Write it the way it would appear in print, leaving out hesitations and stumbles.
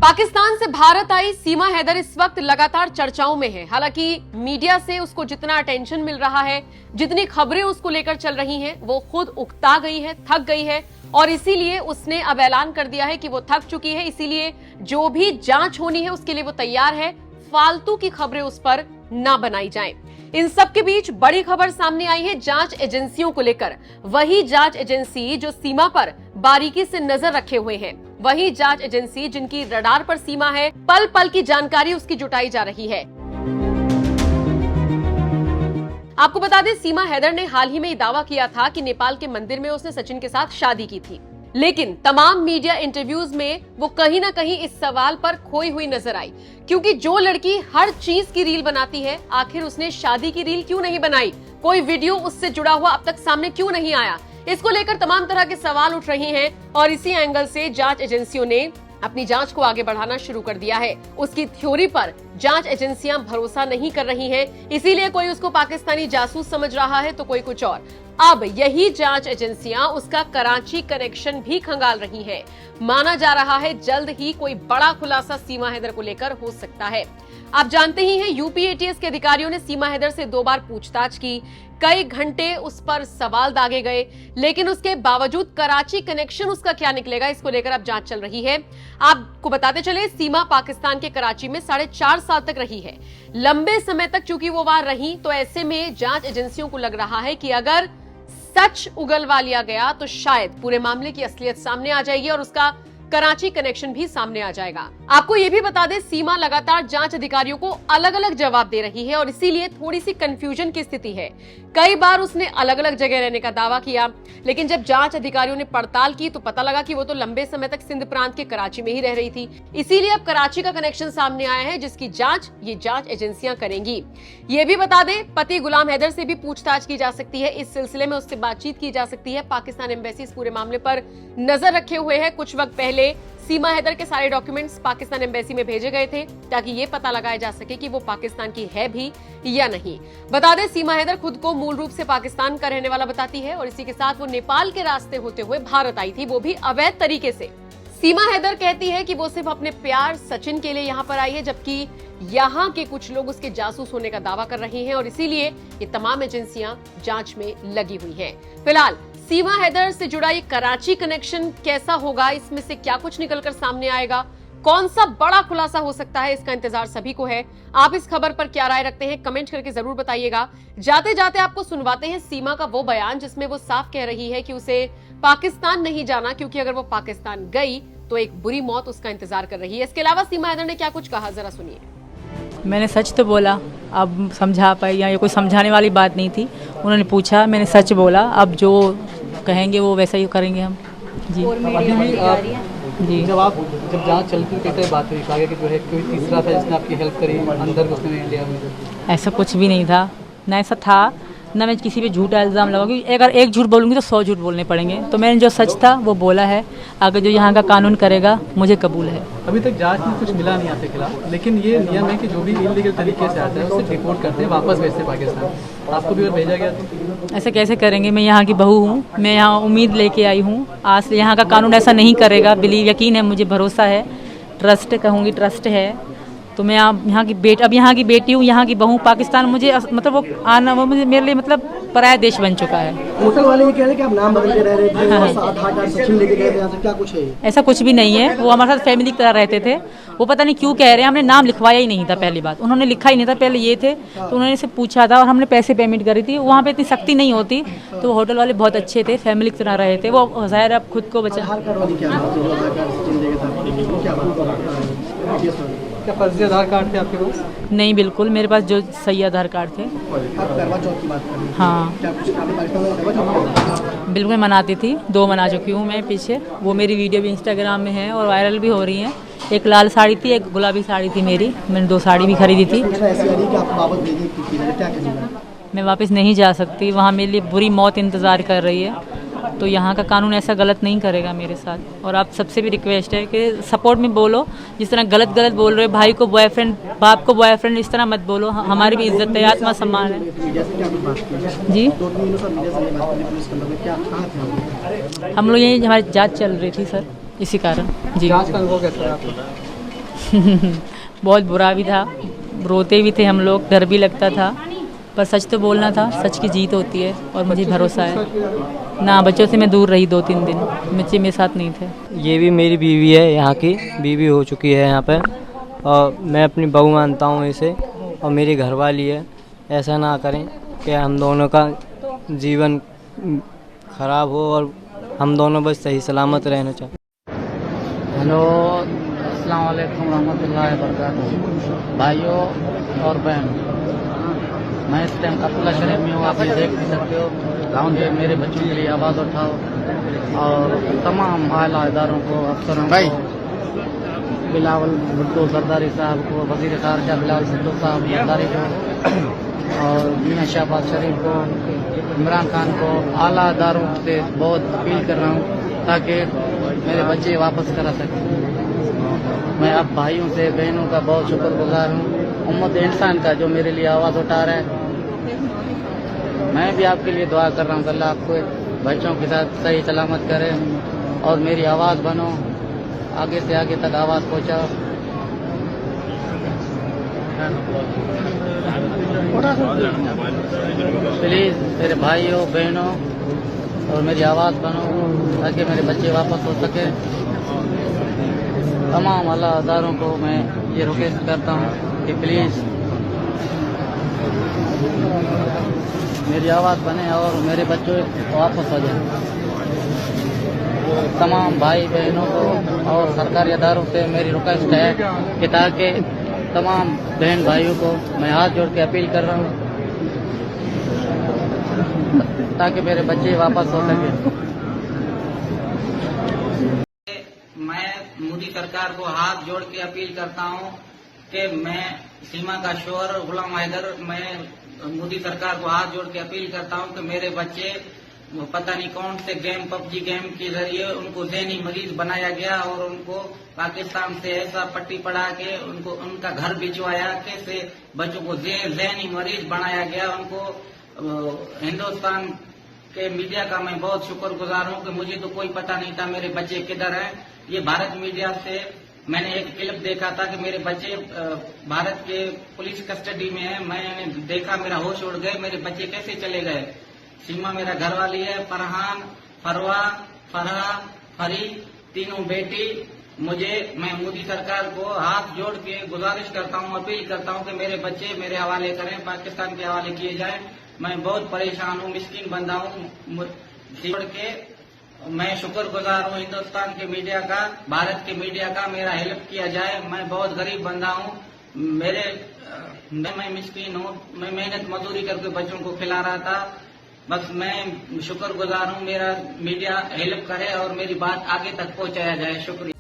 पाकिस्तान से भारत आई सीमा हैदर इस वक्त लगातार चर्चाओं में है। हालांकि मीडिया से उसको जितना अटेंशन मिल रहा है, जितनी खबरें उसको लेकर चल रही हैं, वो खुद उकता गई है, थक गई है और इसीलिए उसने अब ऐलान कर दिया है कि वो थक चुकी है। इसीलिए जो भी जांच होनी है उसके लिए वो तैयार है। फालतू की खबरें उस पर ना बनाई जाएं। इन सब के बीच बड़ी खबर सामने आई है जांच एजेंसियों को लेकर। वही जांच एजेंसी जो सीमा पर बारीकी से नजर रखे हुए हैं, वही जांच एजेंसी जिनकी रडार पर सीमा है, पल पल की जानकारी उसकी जुटाई जा रही है। आपको बता दें, सीमा हैदर ने हाल ही में ये दावा किया था कि नेपाल के मंदिर में उसने सचिन के साथ शादी की थी, लेकिन तमाम मीडिया इंटरव्यूज में वो कहीं ना कहीं इस सवाल पर खोई हुई नजर आई, क्योंकि जो लड़की हर चीज की रील बनाती है, आखिर उसने शादी की रील क्यों नहीं बनाई? कोई वीडियो उससे जुड़ा हुआ अब तक सामने क्यों नहीं आया? इसको लेकर तमाम तरह के सवाल उठ रहे हैं और इसी एंगल से जांच एजेंसियों ने अपनी जांच को आगे बढ़ाना शुरू कर दिया है। उसकी थ्योरी पर जांच एजेंसियां भरोसा नहीं कर रही हैं, इसीलिए कोई उसको पाकिस्तानी जासूस समझ रहा है तो कोई कुछ और। अब यही जांच एजेंसियां उसका कराची कनेक्शन भी खंगाल रही हैं। माना जा रहा है जल्द ही कोई बड़ा खुलासा सीमा हैदर को लेकर हो सकता है। आप जानते ही हैं, यूपी एटीएस के अधिकारियों ने सीमा हैदर से 2 बार पूछताछ की, कई घंटे उस पर सवाल दागे गए, लेकिन उसके बावजूद कराची कनेक्शन उसका क्या निकलेगा, इसको लेकर अब जांच चल रही है। आपको बताते चले, सीमा पाकिस्तान के कराची में 4.5 साल तक रही है। लंबे समय तक चूंकि वो वहां रही, तो ऐसे में जांच एजेंसियों को लग रहा है कि अगर सच उगलवा लिया गया तो शायद पूरे मामले की असलियत सामने आ जाएगी और उसका कराची कनेक्शन भी सामने आ जाएगा। आपको ये भी बता दें, सीमा लगातार जांच अधिकारियों को अलग अलग जवाब दे रही है और इसीलिए थोड़ी सी कंफ्यूजन की स्थिति है। कई बार उसने अलग अलग जगह रहने का दावा किया, लेकिन जब जांच अधिकारियों ने पड़ताल की तो पता लगा कि वो तो लंबे समय तक सिंध प्रांत के कराची में ही रह रही थी। इसीलिए अब कराची का कनेक्शन सामने आया है, जिसकी जांच ये जांच एजेंसियां करेंगी। ये भी बता दें, पति गुलाम हैदर से भी पूछताछ की जा सकती है। इस सिलसिले में उससे बातचीत की जा सकती है। पाकिस्तान एम्बेसी इस पूरे मामले पर नजर रखे हुए है। कुछ वक्त पहले सीमा हैदर के सारे डॉक्यूमेंट्स पाकिस्तान एम्बेसी में भेजे गए थे ताकि ये पता लगाया जा सके कि वो पाकिस्तान की है भी या नहीं। बता दें, सीमा हैदर खुद को मूल रूप से पाकिस्तान का रहने वाला बताती है और इसी के साथ वो नेपाल के रास्ते होते हुए भारत आई थी, वो भी अवैध तरीके से। सीमा हैदर कहती है कि वो सिर्फ अपने प्यार सचिन के लिए यहाँ पर आई है, जबकि यहाँ के कुछ लोग उसके जासूस होने का दावा कर रहे हैं और इसीलिए ये तमाम एजेंसियां जांच में लगी हुई हैं। फिलहाल सीमा हैदर से जुड़ा ये कराची कनेक्शन कैसा होगा, इसमें से क्या कुछ निकलकर सामने आएगा, कौन सा बड़ा खुलासा हो सकता है, इसका इंतजार सभी को है। आप इस खबर पर क्या राय रखते हैं, कमेंट करके जरूर बताइएगा। जाते जाते आपको सुनवाते हैं सीमा का वो बयान जिसमें वो साफ कह रही है कि उसे पाकिस्तान नहीं जाना, क्योंकि अगर वो पाकिस्तान गई तो एक बुरी मौत उसका इंतजार कर रही है। इसके अलावा सीमा हैदर ने क्या कुछ कहा, जरा सुनिए। मैंने सच तो बोला, अब समझा पाई या ये कोई समझाने वाली बात नहीं थी। उन्होंने पूछा, मैंने सच बोला, अब जो कहेंगे वो वैसा ही करेंगे हम। जी जी। जब जांच चलती थी बात हुई आगे कि जो है कोई तीसरा था जिसने आपकी हेल्प करी अंदर घुसने में इंडिया में, ऐसा कुछ भी नहीं था, ना ऐसा था, ना मैं किसी पे झूठा इल्ज़ाम लगाऊंगी। अगर एक झूठ बोलूँगी तो 100 झूठ बोलने पड़ेंगे। तो मैंने जो सच था वो बोला है। अगर जो यहाँ का कानून करेगा मुझे कबूल है। अभी तक जांच में कुछ मिला नहीं आपके खिलाफ, लेकिन ये नियम है कि जो भी इलीगल तरीके से आता है उसे रिपोर्ट करते हैं, वापस भेजते हैं पाकिस्तान। आपको भी अगर भेजा गया तो ऐसा कैसे करेंगे? मैं यहाँ की बहू हूँ, मैं यहाँ उम्मीद लेके आई हूँ। आज से यहाँ का कानून ऐसा नहीं करेगा, बिलीव, यकीन है, मुझे भरोसा है, ट्रस्ट कहूँगी, ट्रस्ट है। तो मैं यहाँ की अब यहाँ की बेटी हूँ, यहाँ की बहू। पाकिस्तान मुझे मतलब वो आना, वो मुझे मेरे लिए मतलब पराया देश बन चुका है। होटल वाले ये कह रहे हैं कि आप नाम बदल के रह रहे थे, आधार कार्ड सचिन लेके गए थे, यहाँ से क्या कुछ है? ऐसा कुछ भी नहीं है। वो हमारे साथ फैमिली की तरह रहते थे। वो पता नहीं क्यों कह रहे हैं, हमने नाम लिखवाया ही नहीं था। पहली बात, उन्होंने लिखा ही नहीं था, पहले ये थे तो उन्होंने से पूछा था और हमने पैसे पेमेंट करी थी। वहाँ पे इतनी सख्ती नहीं होती, तो होटल वाले बहुत अच्छे थे, फैमिली की तरह रहे थे। वो ज़ाहिर अब खुद को बचा। क्या फर्जी आधार कार्ड थे आपके पास? नहीं, बिल्कुल मेरे पास जो सही आधार कार्ड थे। हाँ बिल्कुल, मैं मनाती थी, 2 मना चुकी हूँ मैं पीछे। वो मेरी वीडियो भी इंस्टाग्राम में है और वायरल भी हो रही हैं। एक लाल साड़ी थी, एक गुलाबी साड़ी थी मेरी, मैंने 2 साड़ी भी खरीदी थी। मैं वापस नहीं जा सकती, वहाँ मेरे लिए बुरी मौत इंतज़ार कर रही है। तो यहाँ का कानून ऐसा गलत नहीं करेगा मेरे साथ। और आप सबसे भी रिक्वेस्ट है कि सपोर्ट में बोलो, जिस तरह गलत बोल रहे हो, भाई को बॉयफ्रेंड, बाप को बॉयफ्रेंड, इस तरह मत बोलो। हमारी भी इज्जत है, आत्मा सम्मान है। जी, हम लोग यही, हमारी जांच चल रही थी सर, इसी कारण। जी, जांच का अनुभव कैसा है आपको? बहुत बुरा भी था, रोते भी थे हम लोग, डर भी लगता था, पर सच तो बोलना था, सच की जीत होती है और मुझे भरोसा है ना। बच्चों से मैं दूर रही 2-3 दिन, बच्चे मेरे साथ नहीं थे। ये भी मेरी बीवी है, यहाँ की बीवी हो चुकी है यहाँ पे, और मैं अपनी बहू मानता हूँ इसे, और मेरी घरवाली है। ऐसा ना करें कि हम दोनों का जीवन खराब हो और हम दोनों बस सही सलामत रहना चाहिए। हेलो, अस्सलाम वालेकुम रहमतुल्लाहि व बरकातहू। भाइयों और बहन, मैं इस टाइम अब्दुल्ला शरीफ में हूँ, आप ये देख भी सकते हो। गाँव के मेरे बच्चों के लिए आवाज़ उठाओ और तमाम आला इदारों को, अफसरों को, बिलावल भुट्टो जरदारी साहब को, वज़ीर ख़ारजा बिलावल भुट्टो साहब जरदारी को, और मियां शहबाज शरीफ को, इमरान खान को, आला इदारों से बहुत अपील कर रहा हूँ ताकि मेरे बच्चे वापस करा सकें। मैं अब भाइयों से, बहनों का बहुत शुक्रगुजार हूँ, उम्मत इंसान का, जो मेरे लिए आवाज़ उठा रहा है। मैं भी आपके लिए दुआ कर रहा हूँ, अल्लाह आपको बच्चों के साथ सही सलामत करे और मेरी आवाज़ बनो, आगे से आगे तक आवाज़ पहुँचाओ। प्लीज़ मेरे भाइयों बहनों और मेरी आवाज़ बनो ताकि मेरे बच्चे वापस हो सके। तमाम आला अदारों को मैं ये रिक्वेस्ट करता हूँ कि प्लीज़ मेरी आवाज़ बने और मेरे बच्चे वापस हो जाए। तमाम भाई बहनों को और सरकारी अदारों से मेरी रिक्वेस्ट है कि ताकि तमाम बहन भाइयों को मैं हाथ जोड़ के अपील कर रहा हूँ ताकि मेरे बच्चे वापस हो सके। मैं मोदी सरकार को हाथ जोड़ के अपील करता हूँ कि मैं सीमा का शोहर गुलाम हैदर, मैं मोदी सरकार को हाथ जोड़ के अपील करता हूँ कि मेरे बच्चे पता नहीं कौन से गेम, पबजी गेम के जरिए उनको ज़हनी मरीज बनाया गया और उनको पाकिस्तान से ऐसा पट्टी पड़ा के उनको उनका घर भिजवाया, कैसे बच्चों को ज़हनी मरीज बनाया गया। उनको हिंदुस्तान के मीडिया का मैं बहुत शुक्रगुजार हूँ कि मुझे तो कोई पता नहीं था मेरे बच्चे किधर हैं। ये भारत मीडिया से मैंने एक क्लिप देखा था कि मेरे बच्चे भारत के पुलिस कस्टडी में है। मैंने देखा, मेरा होश उड़ गए, मेरे बच्चे कैसे चले गए। सीमा मेरा घरवाली है, फरहान, फरवा, फरहा, फरी, तीनों बेटी। मैं मोदी सरकार को हाथ जोड़ के गुजारिश करता हूँ, अपील करता हूँ कि मेरे बच्चे मेरे हवाले करें, पाकिस्तान के हवाले किए जाएं। मैं बहुत परेशान हूँ, मिस्कीन बंदा हूँ। जोड़ के मैं शुक्रगुजार हूँ हिंदुस्तान के मीडिया का, भारत के मीडिया का, मेरा हेल्प किया जाए। मैं बहुत गरीब बंदा हूँ, मैं मिस्कीन हूँ, मैं मेहनत मजदूरी करके बच्चों को खिला रहा था। बस मैं शुक्रगुजार हूँ, मेरा मीडिया हेल्प करे और मेरी बात आगे तक पहुँचाया जाए। शुक्रिया।